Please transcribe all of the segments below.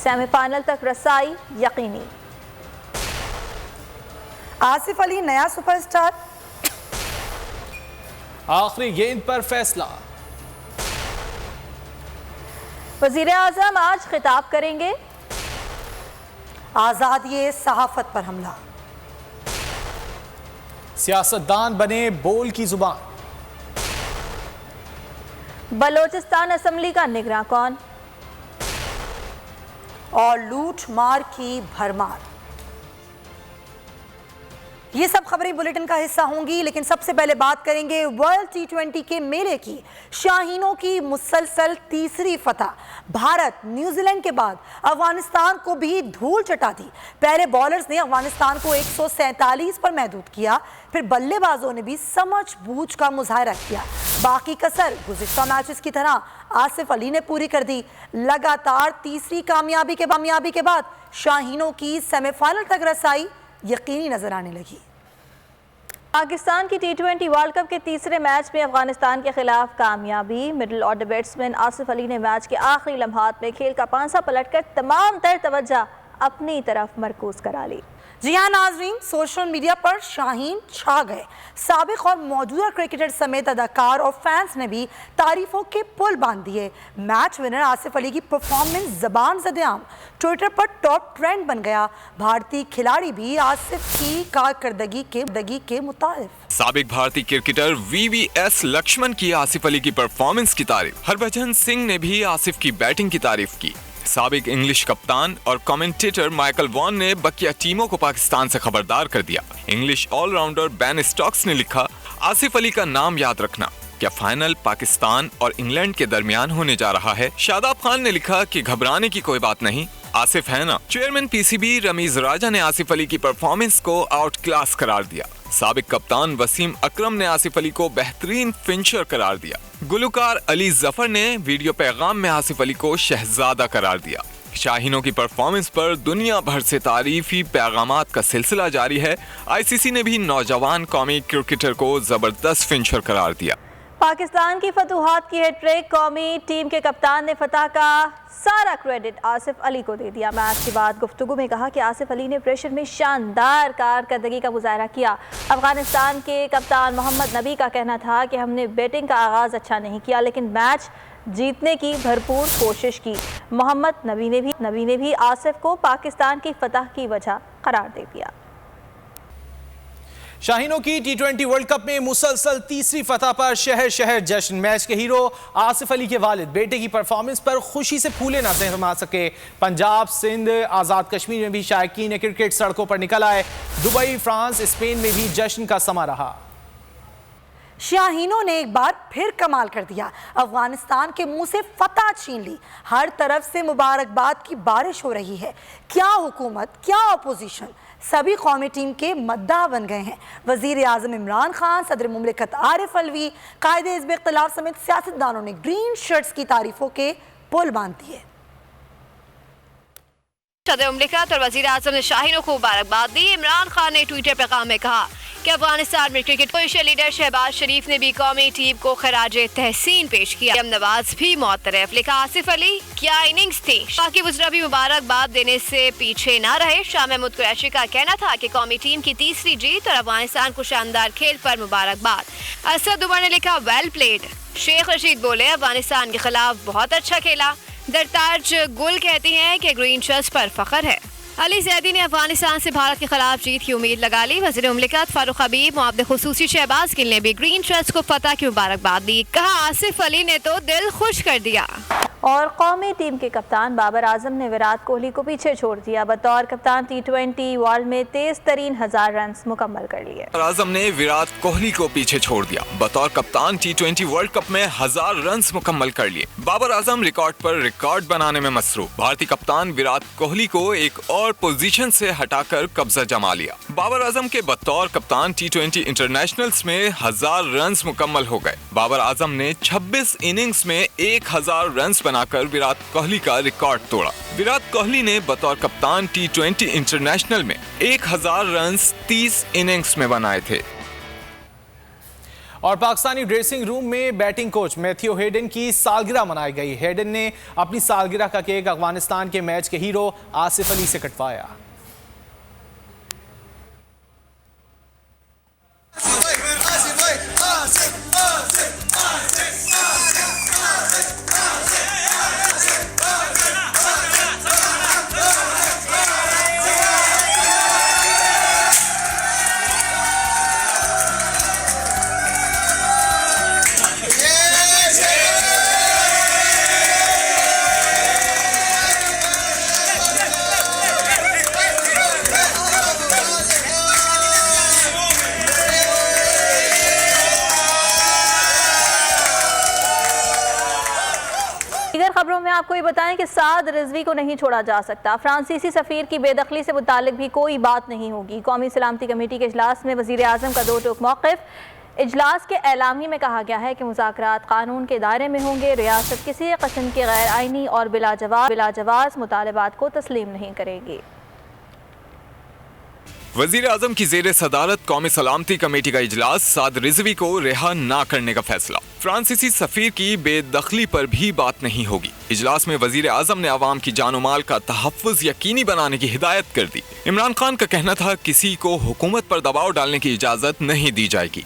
Semi final तक रसाई यकीनी। आसिफ अली नया सुपरस्टार, आखिरी गेंद पर फैसला। वजीर आजम आज खिताब करेंगे। आजादी सहाफत पर हमला। सियासतदान बने बोल की जुबान। बलोचिस्तान असम्बली का निगरां कौन? और लूट मार की भरमार। ये सब खबरें बुलेटिन का हिस्सा होंगी, लेकिन सबसे पहले बात करेंगे वर्ल्ड T20 के मेले की। शाहीनों की मुसलसल तीसरी फतह। भारत न्यूजीलैंड के बाद अफगानिस्तान को भी धूल चटा दी। पहले बॉलर्स ने अफगानिस्तान को 147 पर महदूद किया, फिर बल्लेबाजों ने भी समझ बूझ का मुजाहरा किया। बाकी कसर गुज़िश्ता मैचेस की तरह आसिफ अली ने पूरी कर दी। लगातार तीसरी कामयाबी के बाद शाहीनों की सेमीफाइनल तक रसाई यकीनी नजर आने लगी। पाकिस्तान की T20 वर्ल्ड कप के तीसरे मैच में अफगानिस्तान के खिलाफ कामयाबी। Middle order batsman Asif Ali ने मैच के आखिरी लम्हात में खेल का पांसा पलटकर तमाम तर तवज्जो अपनी तरफ मरकूज करा ली। जी हाँ नाजरीन, सोशल मीडिया पर शाहीन छा गए। साबिक और मौजूदा क्रिकेटर समेत अदाकार और फैंस ने भी तारीफों के पुल बांध दिए। मैच विनर आसिफ अली की परफॉर्मेंस ज़बान ज़द-ए-आम ट्विटर पर टॉप ट्रेंड बन गया। भारतीय खिलाड़ी भी आसिफ की कारकर्दगी के मुताबिक। साबिक भारतीय क्रिकेटर VVS लक्ष्मण की आसिफ अली की परफॉर्मेंस की तारीफ। हरभजन सिंह ने भी आसिफ की बैटिंग की तारीफ की। साबिक इंग्लिश कप्तान और कमेंटेटर माइकल वॉन ने बकिया टीमों को पाकिस्तान से खबरदार कर दिया। इंग्लिश ऑलराउंडर बेन स्टोक्स ने लिखा, आसिफ अली का नाम याद रखना, क्या फाइनल पाकिस्तान और इंग्लैंड के दरमियान होने जा रहा है। शादाब खान ने लिखा कि घबराने की कोई बात नहीं, आसिफ है ना। चेयरमैन PCB रमीज राजा ने आसिफ अली की परफॉर्मेंस को आउट क्लास करार दिया। साबिक कप्तान वसीम अकरम ने आसिफ अली को बेहतरीन फिनिशर करार दिया। गुलकार अली जफर ने वीडियो पैगाम में आसिफ अली को शहजादा करार दिया। शाहीनों की परफॉर्मेंस पर दुनिया भर से तारीफी पैगामात का सिलसिला जारी है। ICC ने भी नौजवान कौमी क्रिकेटर को जबरदस्त फिनिशर करार दिया। पाकिस्तान की फतूहात की हैट्रिक। कौमी टीम के कप्तान ने फतह का सारा क्रेडिट आसिफ अली को दे दिया। मैच के बाद गुफ्तगू में कहा कि आसिफ अली ने प्रेशर में शानदार कारकर्दगी का मुजाहरा किया। अफगानिस्तान के कप्तान मोहम्मद नबी का कहना था कि हमने बैटिंग का आगाज़ अच्छा नहीं किया, लेकिन मैच जीतने की भरपूर कोशिश की। मोहम्मद नबी ने भी आसिफ को पाकिस्तान की फतह की वजह करार दे दिया। शाहीनों की T20 वर्ल्ड कप में मुसलसल तीसरी फतह पर शहर शहर जश्न। मैच के हीरो आसिफ अली के वालिद बेटे की परफॉर्मेंस पर खुशी से फूले न समा सके। पंजाब, सिंध, आज़ाद कश्मीर में भी शायकीन क्रिकेट सड़कों पर निकल आए। दुबई, फ्रांस, स्पेन में भी जश्न का समा रहा। शाहीनों ने एक बार फिर कमाल कर दिया। अफगानिस्तान के मुंह से फतह छीन ली। हर तरफ से मुबारकबाद की बारिश हो रही है। क्या हुकूमत, क्या अपोजिशन, सभी कौमी टीम के मद्दाह बन गए हैं। वजीर आजम इमरान खान, सदर मुमलिकत आरिफ अलवी, कायदे हिज़्ब इख्तिलाफ समेत सियासतदानों ने ग्रीन शर्ट्स की तारीफों के पुल बांध दिए। सदर मुमलिकत और वजीर आजम ने शाहीनों को मुबारकबाद दी। इमरान खान ने ट्विटर पैगाम में कहा कि अफगानिस्तान में क्रिकेट पोजिशन लीडर शहबाज शरीफ ने भी कौमी टीम को खराजे तहसीन पेश किया। नवाज भी मौतरफ। लिखा, आसिफ अली क्या इनिंग्स थी। बाकी वज़रा भी मुबारकबाद देने से पीछे न रहे। शाह महमूद कुरैशी का कहना था कि कौमी टीम की तीसरी जीत और अफगानिस्तान को शानदार खेल पर मुबारकबाद। असद उमर ने लिखा, वेल प्लेड। शेख रशीद बोले, अफगानिस्तान के खिलाफ बहुत अच्छा खेला। दरताज गुल कहती हैं कि ग्रीन शर्ट्स पर फख्र है। अली जैदी ने अफगानिस्तान से भारत के खिलाफ जीत की उम्मीद लगा ली। वज़ीर मुमलिकत फारूक हबीब, मुआवज़े खुसूसी शहबाज गिल ने भी ग्रीन शर्ट्स को फतह की मुबारकबाद दी। कहा, आसिफ अली ने तो दिल खुश कर दिया। और कौमी टीम के कप्तान बाबर आजम ने विराट कोहली को पीछे छोड़ दिया। बतौर कप्तान T20 वर्ल्ड में तेज तरीन 1000 रन मुकम्मल कर लिए। बाबर आजम ने विराट कोहली को पीछे छोड़ दिया। बतौर कप्तान T20 वर्ल्ड कप में 1000 रन मुकम्मल कर लिए। बाबर आजम रिकॉर्ड पर रिकॉर्ड बनाने में मसरूफ। भारतीय कप्तान विराट कोहली को एक और पोजीशन से हटाकर कब्जा जमा लिया। बाबर आजम के बतौर कप्तान T20 इंटरनेशनल्स में 1000 रन मुकम्मल हो गए। बाबर आजम ने 26 इनिंग्स में 1000 रन बनाकर विराट कोहली का रिकॉर्ड तोड़ा। विराट कोहली ने बतौर कप्तान T20 इंटरनेशनल में 1000 रन 30 इनिंग्स में बनाए थे। اور پاکستانی ڈریسنگ روم میں بیٹنگ کوچ میتھیو ہیڈن کی سالگرہ منائی گئی. ہیڈن نے اپنی سالگرہ کا کیک افغانستان کے میچ کے ہیرو آصف علی سے کٹوایا. دیگر خبروں میں آپ کو یہ بتائیں کہ سعد رضوی کو نہیں چھوڑا جا سکتا. فرانسیسی سفیر کی بے دخلی سے متعلق بھی کوئی بات نہیں ہوگی. قومی سلامتی کمیٹی کے اجلاس میں وزیر اعظم کا دو ٹوک موقف. اجلاس کے اعلامیے میں کہا گیا ہے کہ مذاکرات قانون کے دائرے میں ہوں گے. ریاست کسی قسم کے غیر آئینی اور بلا جواز مطالبات کو تسلیم نہیں کرے گی. وزیر اعظم کی زیر صدارت قومی سلامتی کمیٹی کا اجلاس. سعد رضوی کو رہا نہ کرنے کا فیصلہ. فرانسیسی سفیر کی بے دخلی پر بھی بات نہیں ہوگی. اجلاس میں وزیر اعظم نے عوام کی جان و مال کا تحفظ یقینی بنانے کی ہدایت کر دی. عمران خان کا کہنا تھا کسی کو حکومت پر دباؤ ڈالنے کی اجازت نہیں دی جائے گی.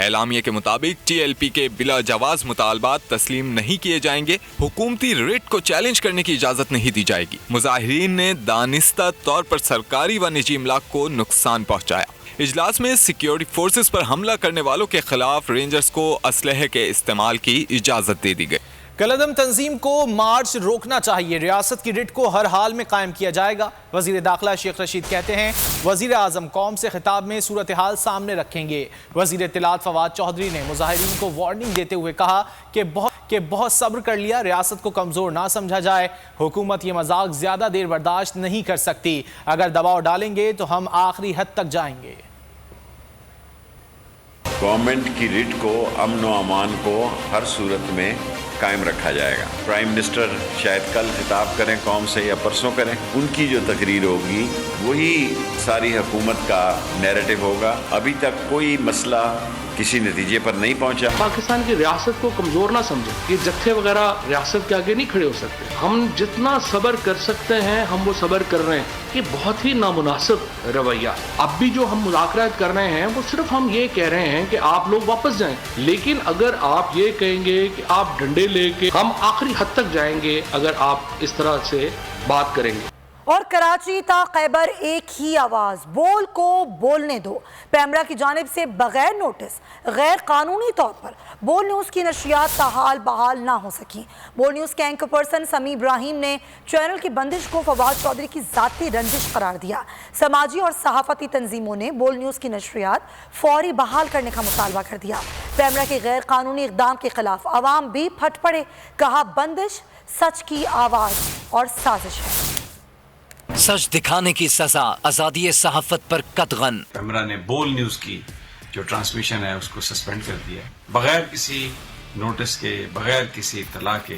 اعلامیے کے مطابق ٹی ایل پی کے بلا جواز مطالبات تسلیم نہیں کیے جائیں گے. حکومتی ریٹ کو چیلنج کرنے کی اجازت نہیں دی جائے گی. مظاہرین نے دانستہ طور پر سرکاری و نجی املاک کو نقصان پہنچایا. اجلاس میں سیکیورٹی فورسز پر حملہ کرنے والوں کے خلاف رینجرز کو اسلحے کے استعمال کی اجازت دے دی گئی. کالعدم تنظیم کو مارچ روکنا چاہیے. ریاست کی ریٹ کو ہر حال میں قائم کیا جائے گا. وزیر داخلہ شیخ رشید کہتے ہیں وزیر اعظم قوم سے خطاب میں صورتحال سامنے رکھیں گے. وزیر اطلاعات فواد چودھری نے مظاہرین کو وارننگ دیتے ہوئے کہا کہ بہت صبر کر لیا. ریاست کو کمزور نہ سمجھا جائے. حکومت یہ مذاق زیادہ دیر برداشت نہیں کر سکتی. اگر دباؤ ڈالیں گے تو ہم آخری حد تک جائیں گے. گورنمنٹ کی ریٹ کو امن و امان کو ہر صورت میں قائم رکھا جائے گا. پرائم منسٹر شاید کل خطاب کریں قوم سے یا پرسوں کریں. ان کی جو تقریر ہوگی وہی ساری حکومت کا نیریٹو ہوگا. ابھی تک کوئی مسئلہ کسی نتیجے پر نہیں پہنچا. پاکستان کی ریاست کو کمزور نہ سمجھیں. یہ جتھے وغیرہ ریاست کے آگے نہیں کھڑے ہو سکتے. ہم جتنا صبر کر سکتے ہیں ہم وہ صبر کر رہے ہیں. یہ بہت ہی نامناسب رویہ. اب بھی جو ہم مذاکرات کر رہے ہیں وہ صرف ہم یہ کہہ رہے ہیں کہ آپ لوگ واپس جائیں. لیکن اگر آپ یہ کہیں گے کہ آپ ڈنڈے لے کے ہم آخری حد تک جائیں گے اگر آپ اس طرح سے بات کریں گے. اور کراچی تا خیبر ایک ہی آواز. بول کو بولنے دو. پیمرا کی جانب سے بغیر نوٹس غیر قانونی طور پر بول نیوز کی نشریات تاحال بحال نہ ہو سکیں. بول نیوز کے اینکر پرسن سمی ابراہیم نے چینل کی بندش کو فواد چودھری کی ذاتی رنجش قرار دیا. سماجی اور صحافتی تنظیموں نے بول نیوز کی نشریات فوری بحال کرنے کا مطالبہ کر دیا. پیمرا کے غیر قانونی اقدام کے خلاف عوام بھی پھٹ پڑے. کہا بندش سچ کی آواز اور سازش ہے. سچ دکھانے کی سزا آزادی صحافت پر قطغن. پیمرا نے بول نیوز کی جو ٹرانسمیشن ہے اس کو سسپینڈ کر دیا بغیر کسی نوٹس کے, بغیر کسی اطلاع کے.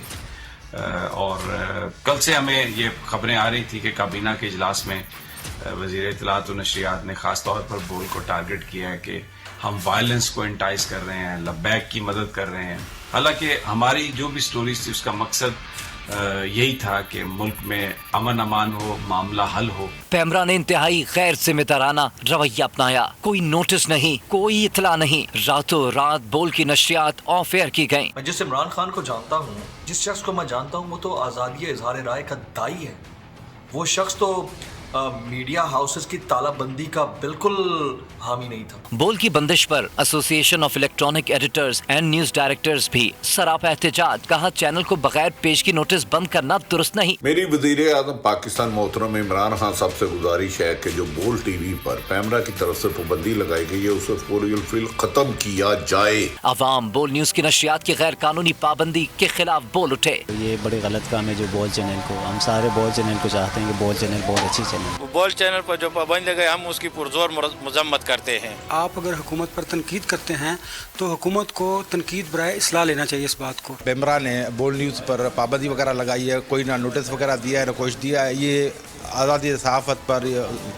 اور کل سے ہمیں یہ خبریں آ رہی تھی کہ کابینہ کے اجلاس میں وزیر اطلاعات و نشریات نے خاص طور پر بول کو ٹارگٹ کیا ہے کہ ہم وائلنس کو انٹائز کر رہے ہیں, لبیک کی مدد کر رہے ہیں. حالانکہ ہماری جو بھی سٹوریز تھی اس کا مقصد یہی تھا کہ ملک میں امن امان ہو, معاملہ حل ہو. پیمرا نے انتہائی غیر ذمہ دارانہ رویہ اپنایا. کوئی نوٹس نہیں, کوئی اطلاع نہیں. راتوں رات بول کی نشریات آف ایئر کی گئیں. میں جس عمران خان کو جانتا ہوں, جس شخص کو میں جانتا ہوں, وہ تو آزادی اظہار رائے کا دائی ہے. وہ شخص تو میڈیا ہاؤسز کی تالہ بندی کا بالکل حامی نہیں تھا. بول کی بندش پر ایسوسی ایشن of electronic editors and news directors بھی سراپا احتجاج. کہا چینل کو بغیر پیشگی نوٹس بند کرنا درست نہیں. میری وزیر اعظم پاکستان محترم عمران خان صاحب سے گزارش ہے کہ جو بول ٹی وی پر پیمرا کی طرف سے پابندی لگائی گئی ہے اسے فوری الفعل ختم کیا جائے. عوام بول نیوز کی نشریات کی غیر قانونی پابندی کے خلاف بول اٹھے. یہ بڑے غلط کام ہے جو بول چینل کو, ہم سارے بول چینل کو چاہتے ہیں کہ بول چینل بہت اچھی چلے. है। बोल चैनल पर जो पाबंदी लगाई हम उसकी पुरजोर मजम्मत करते हैं। आप अगर हुकूमत पर तनकीद करते हैं तो हुकूमत को तनकीद बराए इस्लाह लेना चाहिए इस बात को। पेमरा ने बोल न्यूज़ पर पाबंदी वगैरह लगाई है, कोई ना नोटिस वगैरह दिया है ना कुछ दिया है, ये आज़ादी सहाफ़त पर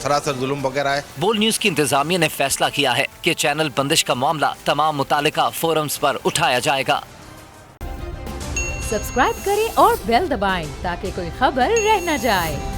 सरासर जुल्म वगैरह है। बोल न्यूज की इंतजामिया ने फैसला किया है कि चैनल बंदिश का मामला तमाम मुतालिका फोरम्स पर उठाया जाएगा। सब्सक्राइब करें और बेल दबाएं ताकि कोई खबर रह न जाए।